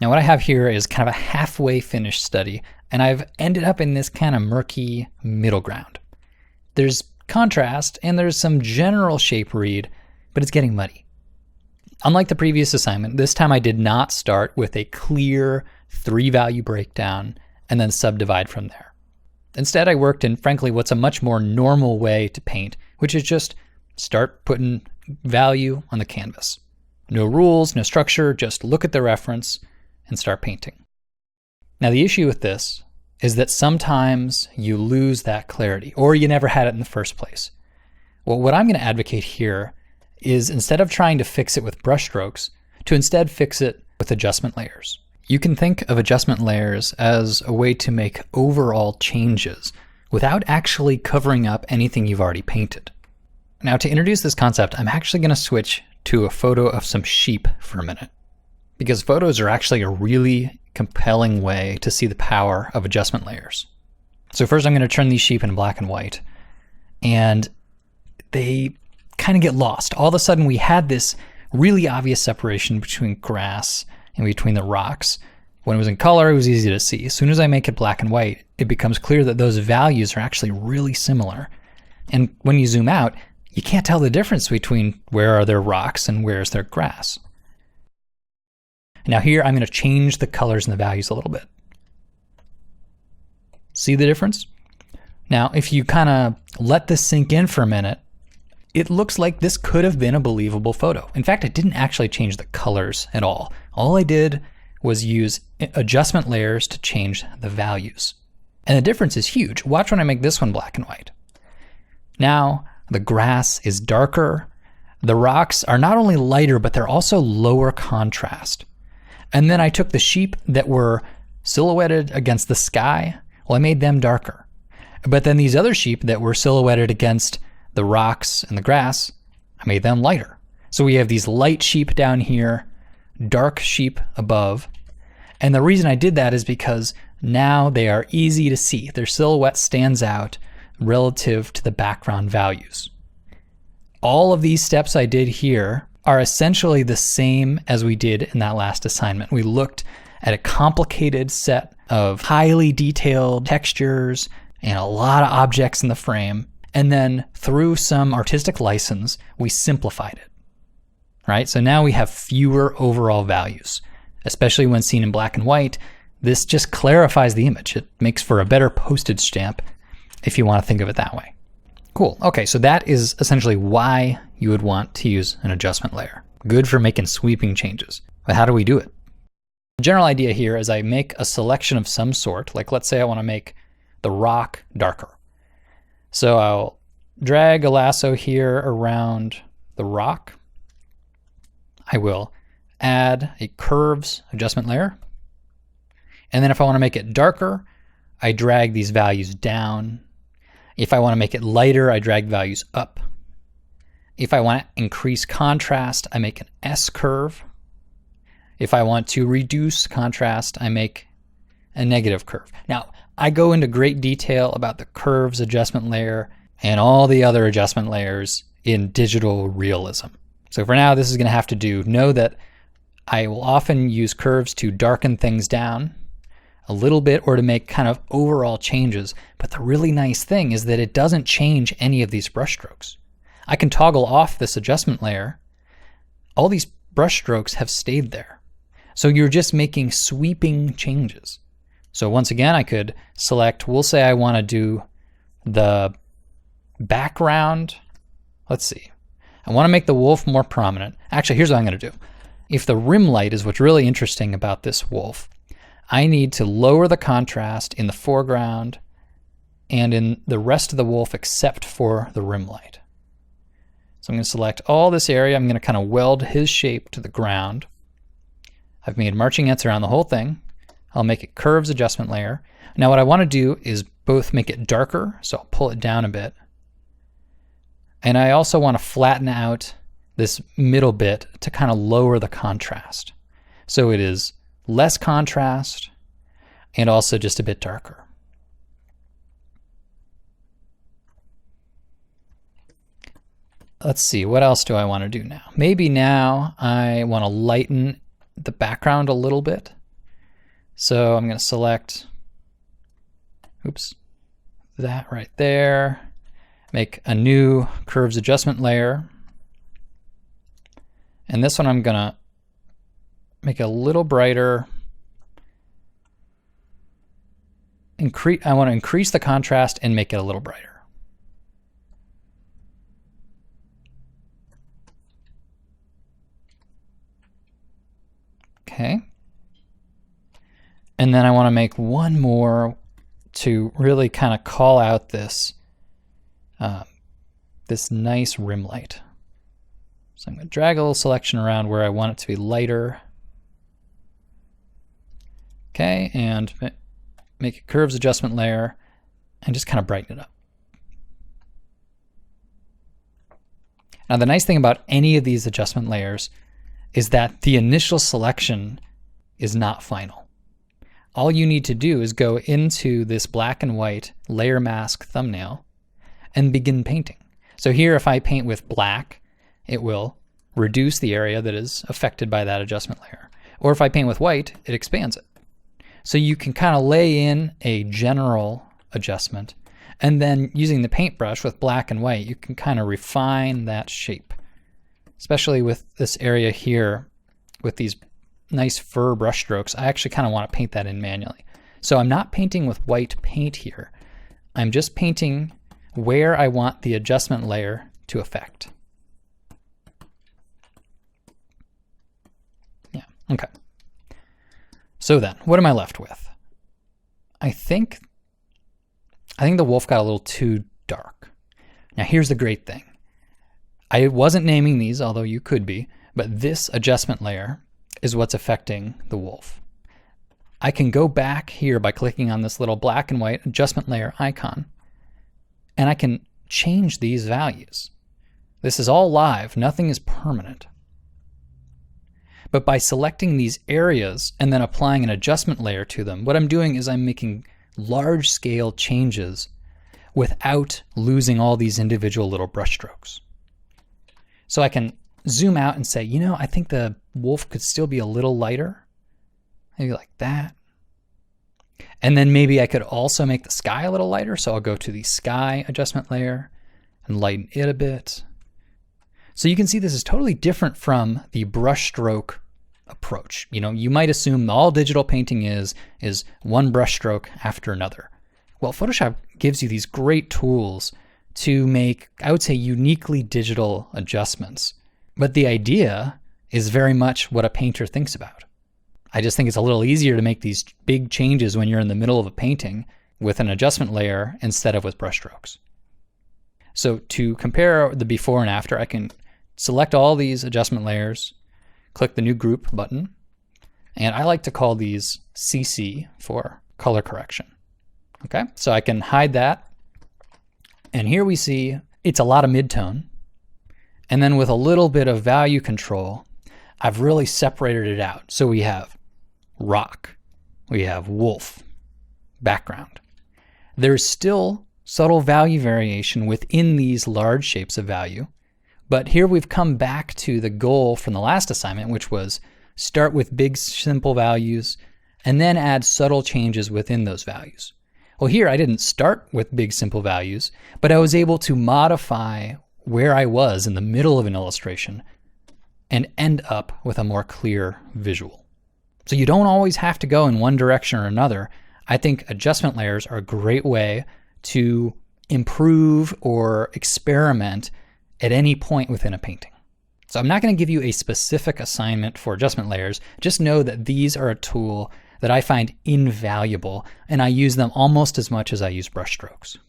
Now what I have here is kind of a halfway finished study, and I've ended up in this kind of murky middle ground. There's contrast and there's some general shape read, but it's getting muddy. Unlike the previous assignment, this time I did not start with a clear 3-value breakdown and then subdivide from there. Instead, I worked in, frankly, what's a much more normal way to paint, which is just start putting value on the canvas. No rules, no structure, just look at the reference and start painting. Now the issue with this is that sometimes you lose that clarity, or you never had it in the first place. Well, what I'm going to advocate here is, instead of trying to fix it with brushstrokes, to instead fix it with adjustment layers. You can think of adjustment layers as a way to make overall changes without actually covering up anything you've already painted. Now, to introduce this concept, I'm actually going to switch to a photo of some sheep for a minute, because photos are actually a really compelling way to see the power of adjustment layers. So first I'm going to turn these sheep into black and white, and they kind of get lost. All of a sudden we had this really obvious separation between grass and between the rocks. When it was in color, it was easy to see. As soon as I make it black and white, it becomes clear that those values are actually really similar. And when you zoom out, you can't tell the difference between where are there rocks and where's there grass. Now here I'm going to change the colors and the values a little bit. See the difference? Now if you kind of let this sink in for a minute, it looks like this could have been a believable photo. In fact, I didn't actually change the colors at all. All I did was use adjustment layers to change the values. And the difference is huge. Watch when I make this one black and white. Now the grass is darker. The rocks are not only lighter, but they're also lower contrast. And then I took the sheep that were silhouetted against the sky. Well, I made them darker. But then these other sheep that were silhouetted against the rocks and the grass, I made them lighter. So we have these light sheep down here, dark sheep above. And the reason I did that is because now they are easy to see. Their silhouette stands out relative to the background values. All of these steps I did here are essentially the same as we did in that last assignment. We looked at a complicated set of highly detailed textures and a lot of objects in the frame. And then through some artistic license, we simplified it, right? So now we have fewer overall values, especially when seen in black and white. This just clarifies the image. It makes for a better postage stamp if you want to think of it that way. Cool. Okay, so that is essentially why you would want to use an adjustment layer. Good for making sweeping changes. But how do we do it? The general idea here is I make a selection of some sort, like let's say I want to make the rock darker. So I'll drag a lasso here around the rock. I will add a curves adjustment layer. And then if I want to make it darker, I drag these values down. If I want to make it lighter, I drag values up. If I want to increase contrast, I make an S curve. If I want to reduce contrast, I make a negative curve. Now, I go into great detail about the curves adjustment layer and all the other adjustment layers in digital realism. So for now, this is going to have to do. Know that I will often use curves to darken things down a little bit or to make kind of overall changes. But the really nice thing is that it doesn't change any of these brush strokes. I can toggle off this adjustment layer. All these brush strokes have stayed there. So you're just making sweeping changes. So once again, I could select, we'll say I want to do the background. Let's see. I want to make the wolf more prominent. Actually, here's what I'm going to do. If the rim light is what's really interesting about this wolf, I need to lower the contrast in the foreground and in the rest of the wolf except for the rim light. So I'm going to select all this area. I'm going to kind of weld his shape to the ground. I've made marching ants around the whole thing. I'll make it curves adjustment layer. Now what I want to do is both make it darker, so I'll pull it down a bit. And I also want to flatten out this middle bit to kind of lower the contrast. So it is less contrast and also just a bit darker. Let's see, what else do I want to do now? Maybe now I want to lighten the background a little bit. So I'm going to select, oops, that right there. Make a new curves adjustment layer. And this one I'm going to make a little brighter. I want to increase the contrast and make it a little brighter. Okay. And then I want to make one more to really kind of call out this this nice rim light. So I'm going to drag a little selection around where I want it to be lighter. Okay, and make a curves adjustment layer and just kind of brighten it up. Now the nice thing about any of these adjustment layers is that the initial selection is not final. All you need to do is go into this black and white layer mask thumbnail and begin painting. So here, if I paint with black, it will reduce the area that is affected by that adjustment layer. Or if I paint with white, it expands it. So you can kind of lay in a general adjustment, and then using the paintbrush with black and white, you can kind of refine that shape. Especially with this area here, with these nice fur brush strokes, I actually kind of want to paint that in manually. So I'm not painting with white paint here. I'm just painting where I want the adjustment layer to affect. Yeah, okay. So then, what am I left with? I think the wolf got a little too dark. Now here's the great thing. I wasn't naming these, although you could be, but this adjustment layer is what's affecting the wolf. I can go back here by clicking on this little black and white adjustment layer icon, and I can change these values. This is all live, nothing is permanent. But by selecting these areas and then applying an adjustment layer to them, what I'm doing is I'm making large scale changes without losing all these individual little brush strokes. So I can zoom out and say, you know, I think the wolf could still be a little lighter, maybe like that. And then maybe I could also make the sky a little lighter. So I'll go to the sky adjustment layer and lighten it a bit. So you can see this is totally different from the brushstroke approach. You know, you might assume all digital painting is one brushstroke after another. Well, Photoshop gives you these great tools to make, I would say, uniquely digital adjustments. But the idea is very much what a painter thinks about. I just think it's a little easier to make these big changes when you're in the middle of a painting with an adjustment layer instead of with brushstrokes. So to compare the before and after, I can select all these adjustment layers, click the new group button, and I like to call these CC for color correction. Okay, so I can hide that. And here we see it's a lot of midtone. And then with a little bit of value control, I've really separated it out. So we have rock, we have wolf, background. There's still subtle value variation within these large shapes of value. But here we've come back to the goal from the last assignment, which was start with big simple values and then add subtle changes within those values. Well, here I didn't start with big simple values, but I was able to modify where I was in the middle of an illustration and end up with a more clear visual. So you don't always have to go in one direction or another. I think adjustment layers are a great way to improve or experiment at any point within a painting. So I'm not going to give you a specific assignment for adjustment layers. Just know that these are a tool that I find invaluable, and I use them almost as much as I use brush strokes.